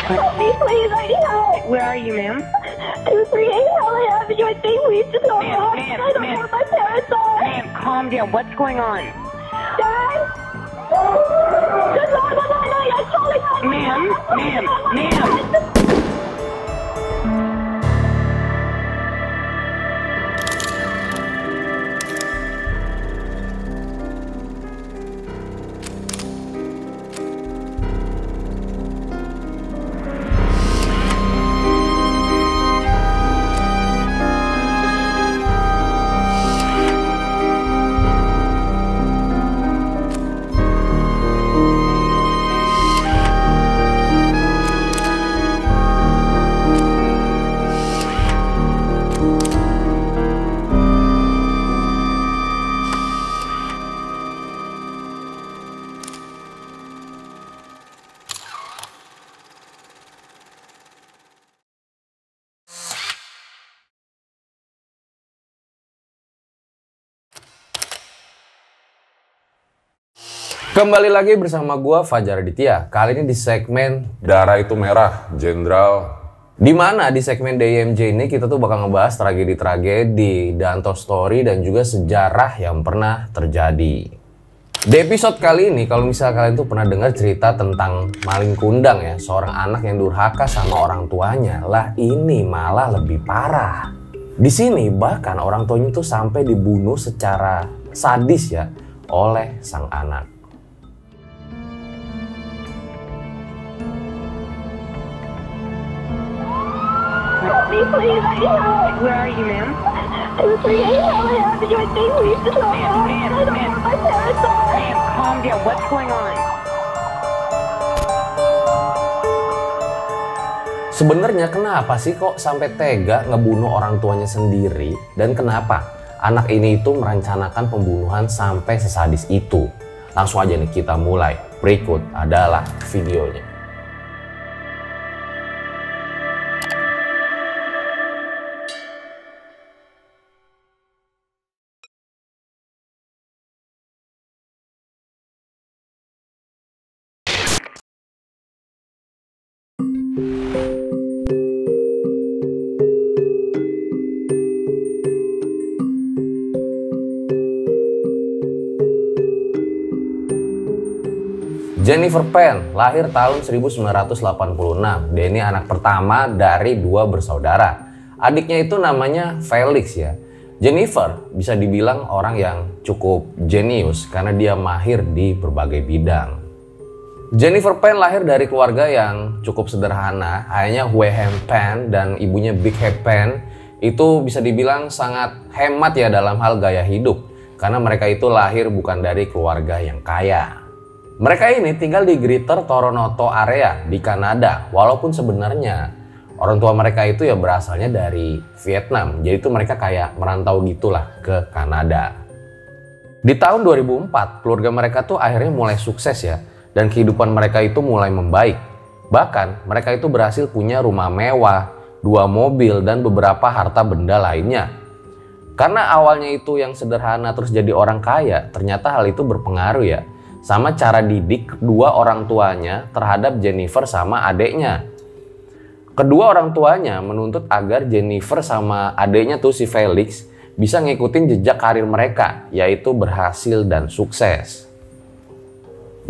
Help me, please. I need help. Where are you, ma'am? 238 Halley Avenue. I think we just got Ma'am, lost. ma'am, I don't know ma'am. where my parents are. Ma'am, calm down. What's going on? Dad? Good Lord, I'm calling my Ma'am, ma'am. Kembali lagi bersama gua Fajar Aditya. Kali ini di segmen Darah Itu Merah, Jenderal. Dimana di segmen DIMJ ini kita tuh bakal ngebahas tragedi-tragedi, Danto Story dan juga sejarah yang pernah terjadi. Di episode kali ini kalau misalnya kalian tuh pernah dengar cerita tentang maling kundang ya, seorang anak yang durhaka sama orang tuanya, lah ini malah lebih parah. Di sini bahkan orang tuanya tuh sampai dibunuh secara sadis ya oleh sang anak. Help me, please. I need help. Where are you, ma'am? 238 Halley Avenue. I think we just got Ma'am, lost. ma'am, I don't know ma'am. where my parents are. Ma'am, calm down. What's going on? Sebenarnya kenapa sih kok sampai tega ngebunuh orang tuanya sendiri, dan kenapa anak ini itu merencanakan pembunuhan sampai sesadis itu? Langsung aja nih kita mulai. Berikut adalah videonya. Jennifer Penn lahir tahun 1986. Dia ini anak pertama dari dua bersaudara. Adiknya itu namanya Felix ya. Jennifer bisa dibilang orang yang cukup jenius karena dia mahir di berbagai bidang. Jennifer Penn lahir dari keluarga yang cukup sederhana. Ayahnya Weham Penn dan ibunya Big Hep Penn itu bisa dibilang sangat hemat ya dalam hal gaya hidup. Karena mereka itu lahir bukan dari keluarga yang kaya. Mereka ini tinggal di Greater Toronto area di Kanada, walaupun sebenarnya orang tua mereka itu ya berasalnya dari Vietnam. Jadi itu mereka kayak merantau gitulah ke Kanada. Di tahun 2004, keluarga mereka tuh akhirnya mulai sukses ya, dan kehidupan mereka itu mulai membaik. Bahkan mereka itu berhasil punya rumah mewah, 2 mobil, dan beberapa harta benda lainnya. Karena awalnya itu yang sederhana terus jadi orang kaya, ternyata hal itu berpengaruh ya sama cara didik kedua orang tuanya terhadap Jennifer sama adeknya. Kedua orang tuanya menuntut agar Jennifer sama adeknya tuh si Felix bisa ngikutin jejak karir mereka, yaitu berhasil dan sukses.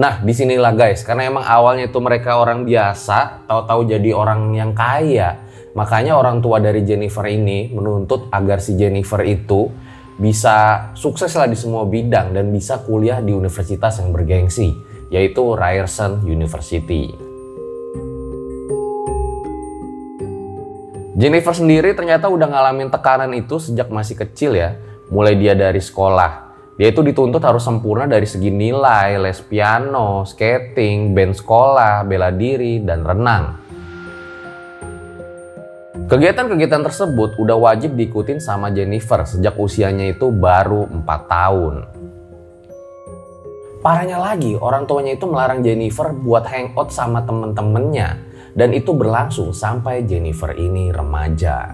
Nah disinilah guys, karena emang awalnya itu mereka orang biasa, tahu-tahu jadi orang yang kaya. Makanya orang tua dari Jennifer ini menuntut agar si Jennifer itu bisa sukses lah di semua bidang dan bisa kuliah di universitas yang bergengsi, yaitu Ryerson University. Jennifer sendiri ternyata udah ngalamin tekanan itu sejak masih kecil ya. Mulai dia dari sekolah. Dia itu dituntut harus sempurna dari segi nilai, les piano, skating, band sekolah, bela diri, dan renang. Kegiatan-kegiatan tersebut udah wajib diikutin sama Jennifer sejak usianya itu baru 4 tahun. Parahnya lagi, orang tuanya itu melarang Jennifer buat hangout sama temen-temennya. Dan itu berlangsung sampai Jennifer ini remaja.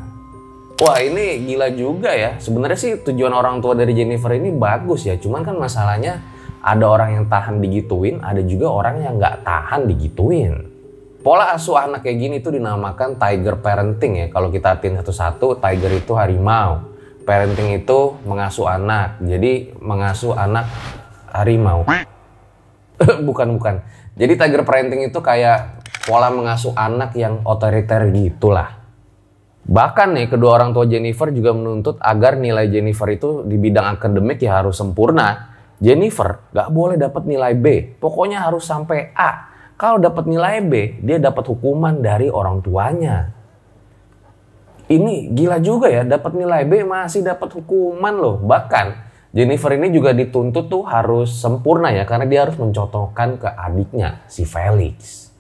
Wah ini gila juga ya. Sebenarnya sih tujuan orang tua dari Jennifer ini bagus ya. Cuman kan masalahnya ada orang yang tahan digituin, ada juga orang yang nggak tahan digituin. Pola asuh anak kayak gini tuh dinamakan tiger parenting ya. Kalau kita artiin satu-satu, tiger itu harimau. Parenting itu mengasuh anak. Jadi mengasuh anak harimau. Bukan. Jadi tiger parenting itu kayak pola mengasuh anak yang otoriter gitulah. Bahkan nih kedua orang tua Jennifer juga menuntut agar nilai Jennifer itu di bidang akademik ya harus sempurna. Jennifer gak boleh dapat nilai B. Pokoknya harus sampai A. Kalau dapat nilai B, dia dapat hukuman dari orang tuanya. Ini gila juga ya, dapat nilai B masih dapat hukuman loh. Bahkan Jennifer ini juga dituntut tuh harus sempurna ya, karena dia harus mencontohkan ke adiknya, si Felix.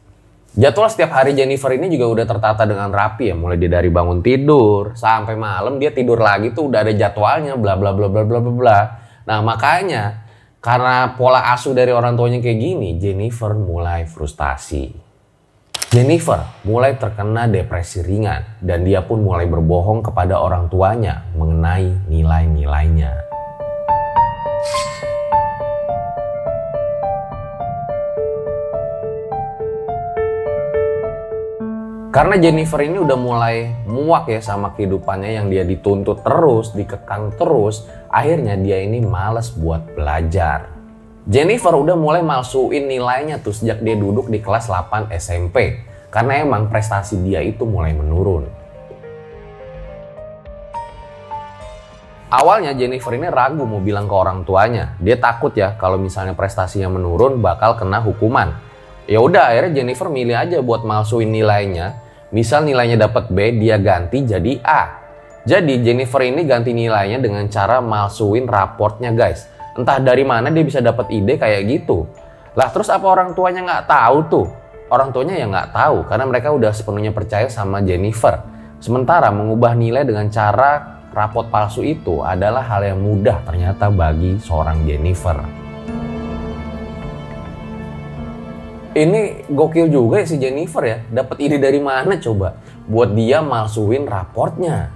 Jadwal setiap hari Jennifer ini juga udah tertata dengan rapi ya, mulai dari bangun tidur sampai malam dia tidur lagi tuh udah ada jadwalnya, bla bla bla bla bla bla. Nah makanya karena pola asuh dari orang tuanya kayak gini, Jennifer mulai frustasi. Jennifer mulai terkena depresi ringan dan dia pun mulai berbohong kepada orang tuanya mengenai nilai-nilainya. Karena Jennifer ini udah mulai muak ya sama kehidupannya yang dia dituntut terus, dikekang terus, akhirnya dia ini malas buat belajar. Jennifer udah mulai malsuin nilainya tuh sejak dia duduk di kelas 8 SMP. Karena emang prestasi dia itu mulai menurun. Awalnya Jennifer ini ragu mau bilang ke orang tuanya. Dia takut ya kalau misalnya prestasinya menurun bakal kena hukuman. Ya udah akhirnya Jennifer milih aja buat malsuin nilainya. Misal nilainya dapat B, dia ganti jadi A. Jadi Jennifer ini ganti nilainya dengan cara malsuin raportnya guys. Entah dari mana dia bisa dapat ide kayak gitu. Lah terus apa orang tuanya nggak tahu tuh? Orang tuanya ya nggak tahu karena mereka udah sepenuhnya percaya sama Jennifer. Sementara mengubah nilai dengan cara raport palsu itu adalah hal yang mudah ternyata bagi seorang Jennifer. Ini gokil juga ya si Jennifer ya. Dapat ide dari mana coba buat dia malsuin raportnya.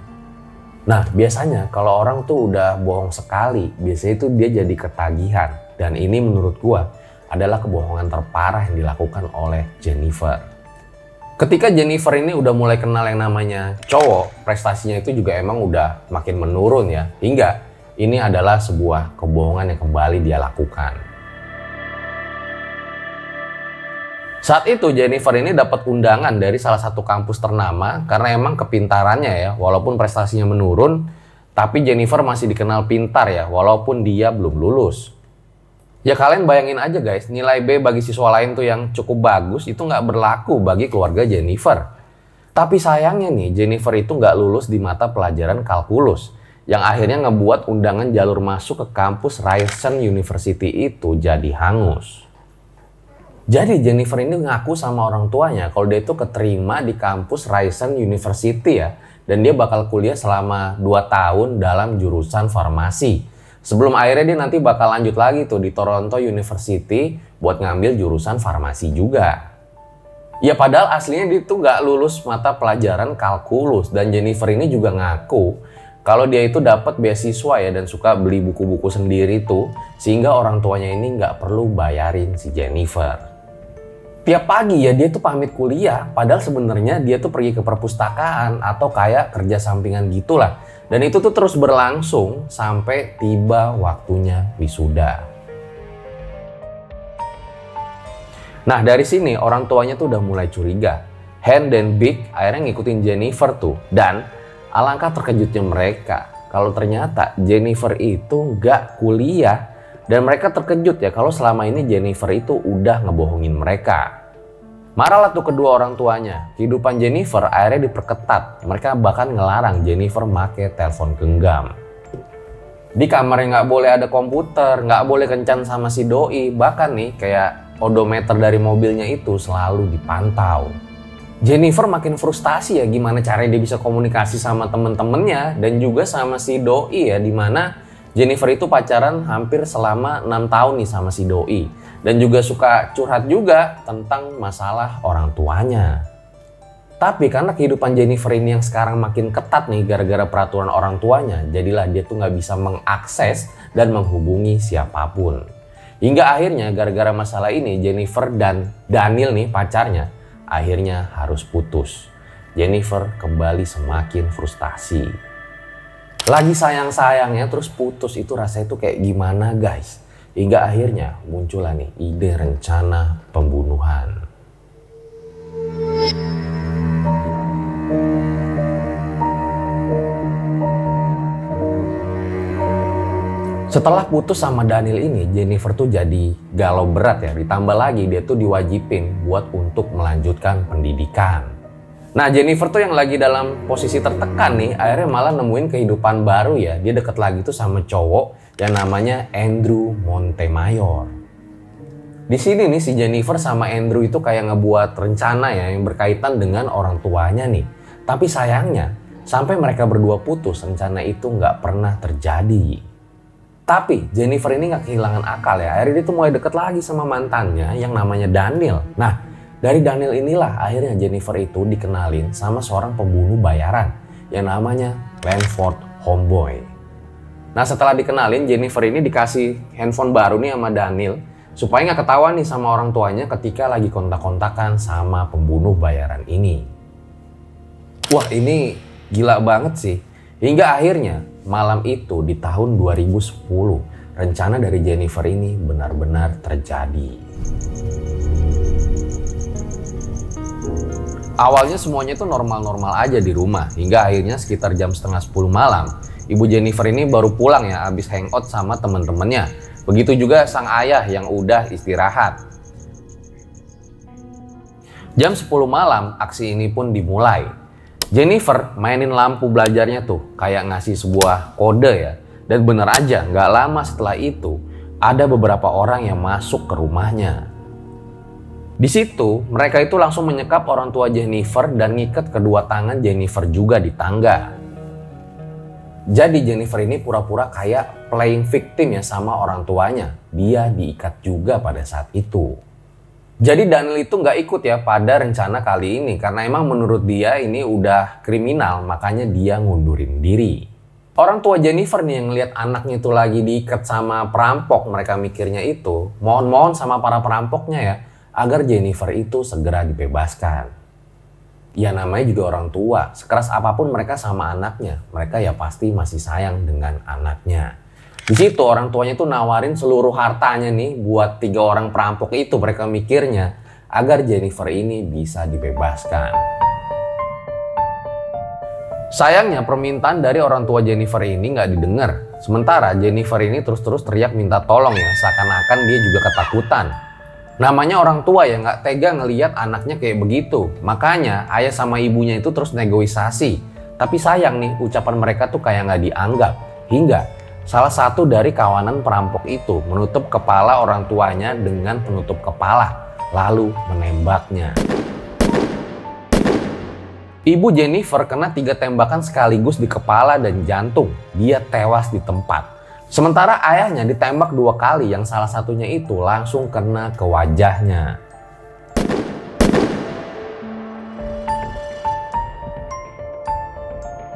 Nah biasanya kalau orang tuh udah bohong sekali, biasanya itu dia jadi ketagihan. Dan ini menurut gua adalah kebohongan terparah yang dilakukan oleh Jennifer. Ketika Jennifer ini udah mulai kenal yang namanya cowok, prestasinya itu juga emang udah makin menurun ya. Hingga ini adalah sebuah kebohongan yang kembali dia lakukan. Saat itu Jennifer ini dapat undangan dari salah satu kampus ternama karena emang kepintarannya ya, walaupun prestasinya menurun, tapi Jennifer masih dikenal pintar ya, walaupun dia belum lulus. Ya kalian bayangin aja guys, nilai B bagi siswa lain tuh yang cukup bagus itu nggak berlaku bagi keluarga Jennifer. Tapi sayangnya nih, Jennifer itu nggak lulus di mata pelajaran kalkulus, yang akhirnya ngebuat undangan jalur masuk ke kampus Ryerson University itu jadi hangus. Jadi Jennifer ini ngaku sama orang tuanya kalau dia itu keterima di kampus Ryerson University ya. Dan dia bakal kuliah selama 2 tahun dalam jurusan farmasi. Sebelum akhirnya dia nanti bakal lanjut lagi tuh di Toronto University buat ngambil jurusan farmasi juga. Ya padahal aslinya dia tuh gak lulus mata pelajaran kalkulus. Dan Jennifer ini juga ngaku kalau dia itu dapat beasiswa ya dan suka beli buku-buku sendiri tuh. Sehingga orang tuanya ini gak perlu bayarin si Jennifer. Tiap pagi ya dia tuh pamit kuliah, padahal sebenarnya dia tuh pergi ke perpustakaan atau kayak kerja sampingan gitulah. Dan itu tuh terus berlangsung sampai tiba waktunya wisuda. Nah dari sini orang tuanya tuh udah mulai curiga. Hen dan Big akhirnya ngikutin Jennifer tuh. Dan alangkah terkejutnya mereka kalau ternyata Jennifer itu gak kuliah. Dan mereka terkejut ya kalau selama ini Jennifer itu udah ngebohongin mereka. Marahlah tuh kedua orang tuanya. Kehidupan Jennifer akhirnya diperketat. Mereka bahkan ngelarang Jennifer make telepon genggam. Di kamarnya nggak boleh ada komputer, nggak boleh kencan sama si doi. Bahkan nih kayak odometer dari mobilnya itu selalu dipantau. Jennifer makin frustasi ya gimana caranya dia bisa komunikasi sama temen-temennya dan juga sama si doi ya, dimana Jennifer itu pacaran hampir selama 6 tahun nih sama si doi. Dan juga suka curhat juga tentang masalah orang tuanya. Tapi karena kehidupan Jennifer ini yang sekarang makin ketat nih gara-gara peraturan orang tuanya. Jadilah dia tuh gak bisa mengakses dan menghubungi siapapun. Hingga akhirnya gara-gara masalah ini Jennifer dan Daniel nih pacarnya akhirnya harus putus. Jennifer kembali semakin frustasi. Lagi sayang-sayangnya terus putus, itu rasanya itu kayak gimana guys? Hingga akhirnya muncullah nih ide rencana pembunuhan. Setelah putus sama Daniel ini, Jennifer tuh jadi galau berat ya. Ditambah lagi dia tuh diwajibin buat untuk melanjutkan pendidikan. Nah, Jennifer tuh yang lagi dalam posisi tertekan nih, akhirnya malah nemuin kehidupan baru ya. Dia deket lagi tuh sama cowok yang namanya Andrew Montemayor. Di sini nih si Jennifer sama Andrew itu kayak ngebuat rencana ya yang berkaitan dengan orang tuanya nih. Tapi sayangnya, sampai mereka berdua putus, rencana itu nggak pernah terjadi. Tapi Jennifer ini gak kehilangan akal ya. Akhirnya dia tuh mulai deket lagi sama mantannya yang namanya Daniel. Nah, dari Daniel inilah akhirnya Jennifer itu dikenalin sama seorang pembunuh bayaran yang namanya Lanford Homeboy. Nah, setelah dikenalin, Jennifer ini dikasih handphone baru nih sama Daniel supaya gak ketahuan nih sama orang tuanya ketika lagi kontak-kontakan sama pembunuh bayaran ini. Wah, ini gila banget sih. Hingga akhirnya malam itu di tahun 2010, rencana dari Jennifer ini benar-benar terjadi. Awalnya semuanya itu normal-normal aja di rumah, hingga akhirnya sekitar jam setengah 10 malam, ibu Jennifer ini baru pulang ya, habis hangout sama teman-temannya. Begitu juga sang ayah yang udah istirahat. Jam 10 malam, aksi ini pun dimulai. Jennifer mainin lampu belajarnya tuh kayak ngasih sebuah kode ya. Dan bener aja gak lama setelah itu ada beberapa orang yang masuk ke rumahnya. Di situ mereka itu langsung menyekap orang tua Jennifer dan ngikat kedua tangan Jennifer juga di tangga. Jadi Jennifer ini pura-pura kayak playing victim ya sama orang tuanya. Dia diikat juga pada saat itu. Jadi Daniel itu nggak ikut ya pada rencana kali ini karena emang menurut dia ini udah kriminal, makanya dia ngundurin diri. Orang tua Jennifer nih yang ngeliat anaknya itu lagi diikat sama perampok, mereka mikirnya itu mohon-mohon sama para perampoknya ya agar Jennifer itu segera dibebaskan. Ya namanya juga orang tua, sekeras apapun mereka sama anaknya, mereka ya pasti masih sayang dengan anaknya. Di situ orang tuanya tuh nawarin seluruh hartanya nih buat 3 orang perampok itu, mereka mikirnya agar Jennifer ini bisa dibebaskan. Sayangnya permintaan dari orang tua Jennifer ini nggak didengar. Sementara Jennifer ini terus-terus teriak minta tolong ya, seakan-akan dia juga ketakutan. Namanya orang tua ya nggak tega ngelihat anaknya kayak begitu. Makanya ayah sama ibunya itu terus negosiasi. Tapi sayang nih ucapan mereka tuh kayak nggak dianggap. Hingga salah satu dari kawanan perampok itu menutup kepala orang tuanya dengan penutup kepala, lalu menembaknya. Ibu Jennifer kena 3 tembakan sekaligus di kepala dan jantung. Dia tewas di tempat. Sementara ayahnya ditembak 2 kali, yang salah satunya itu langsung kena ke wajahnya.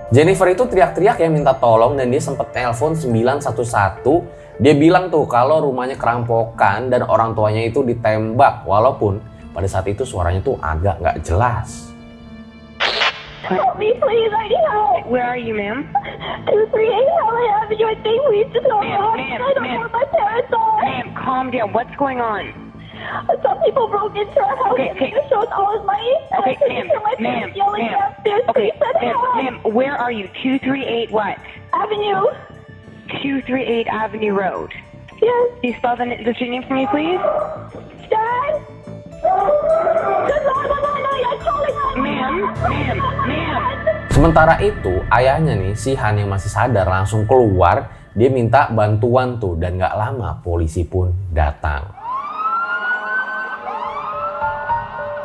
Jennifer itu teriak-teriak ya minta tolong dan dia sempat telepon 911. Dia bilang tuh kalau rumahnya kerampokan dan orang tuanya itu ditembak, walaupun pada saat itu suaranya tuh agak nggak jelas. Help me, please. I need help. Where are you, ma'am? 238 Howley Avenue. I think we just know. Ma'am, I don't know ma'am. where my parents are. Ma'am, calm down. What's going on? Some people broke into our house Okay, and okay. they showed all his money. Okay, I couldn't hear my ma'am, parents yelling ma'am. downstairs. Okay, Please send ma'am, help. ma'am, where are you? 238 what? Avenue. 238 Avenue Road. Yes. Can you spell the street name for me, please? Dad. No, you're calling us. Ma'am, ma'am. Sementara itu ayahnya nih si Han yang masih sadar langsung keluar. Dia minta bantuan tuh dan gak lama polisi pun datang.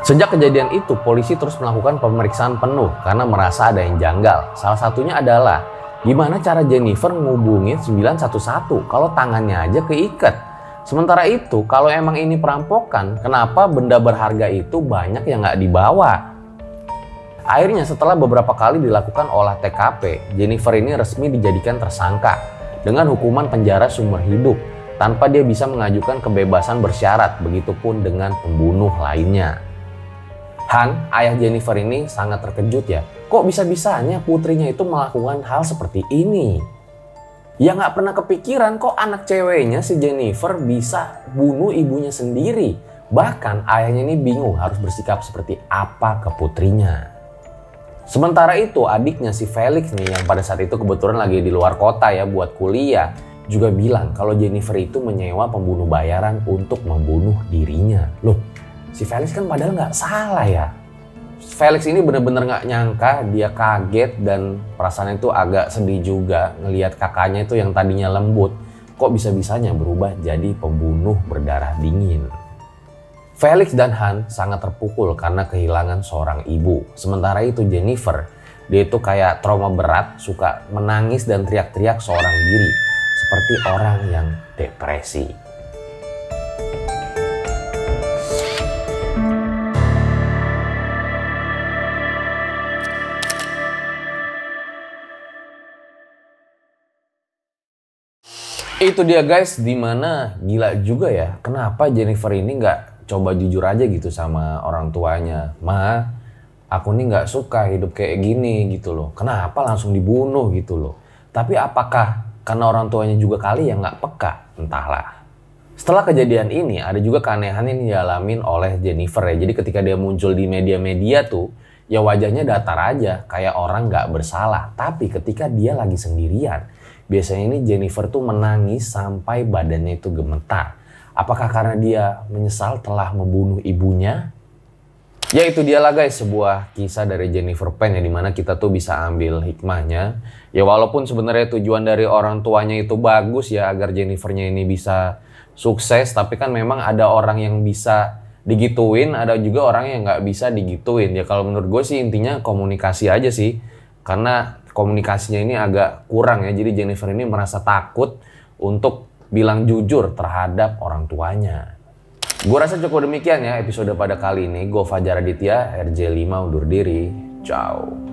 Sejak kejadian itu, polisi terus melakukan pemeriksaan penuh karena merasa ada yang janggal. Salah satunya adalah gimana cara Jennifer ngubungin 911 kalau tangannya aja keikat. Sementara itu, kalau emang ini perampokan, kenapa benda berharga itu banyak yang nggak dibawa? Akhirnya setelah beberapa kali dilakukan olah TKP, Jennifer ini resmi dijadikan tersangka dengan hukuman penjara seumur hidup tanpa dia bisa mengajukan kebebasan bersyarat, begitupun dengan pembunuh lainnya. Han, ayah Jennifer ini sangat terkejut ya. Kok bisa-bisanya putrinya itu melakukan hal seperti ini? Ya nggak pernah kepikiran kok anak ceweknya si Jennifer bisa bunuh ibunya sendiri. Bahkan ayahnya ini bingung harus bersikap seperti apa ke putrinya. Sementara itu adiknya si Felix nih yang pada saat itu kebetulan lagi di luar kota ya buat kuliah. Juga bilang kalau Jennifer itu menyewa pembunuh bayaran untuk membunuh dirinya. Loh, si Felix kan padahal nggak salah ya. Felix ini bener-bener nggak nyangka, dia kaget dan perasaannya itu agak sedih juga ngelihat kakaknya itu yang tadinya lembut. Kok bisa-bisanya berubah jadi pembunuh berdarah dingin. Felix dan Han sangat terpukul karena kehilangan seorang ibu. Sementara itu Jennifer, dia itu kayak trauma berat, suka menangis dan teriak-teriak seorang diri. Seperti orang yang depresi. Itu dia guys, dimana gila juga ya. Kenapa Jennifer ini nggak coba jujur aja gitu sama orang tuanya. Ma, aku nih nggak suka hidup kayak gini gitu loh. Kenapa langsung dibunuh gitu loh. Tapi apakah karena orang tuanya juga kali yang nggak peka? Entahlah. Setelah kejadian ini ada juga keanehan yang dialamin oleh Jennifer ya. Jadi ketika dia muncul di media-media tuh, ya wajahnya datar aja kayak orang nggak bersalah. Tapi ketika dia lagi sendirian, biasanya ini Jennifer tuh menangis sampai badannya itu gemetar. Apakah karena dia menyesal telah membunuh ibunya? Ya itu dia lah guys, sebuah kisah dari Jennifer Pan ya, dimana kita tuh bisa ambil hikmahnya. Ya walaupun sebenarnya tujuan dari orang tuanya itu bagus ya agar Jennifernya ini bisa sukses, tapi kan memang ada orang yang bisa digituin, ada juga orang yang nggak bisa digituin. Ya kalau menurut gue sih intinya komunikasi aja sih, karena komunikasinya ini agak kurang ya. Jadi Jennifer ini merasa takut untuk bilang jujur terhadap orang tuanya. Gue rasa cukup demikian ya episode pada kali ini. Gue Fajar Aditya, RJ5 undur diri. Ciao.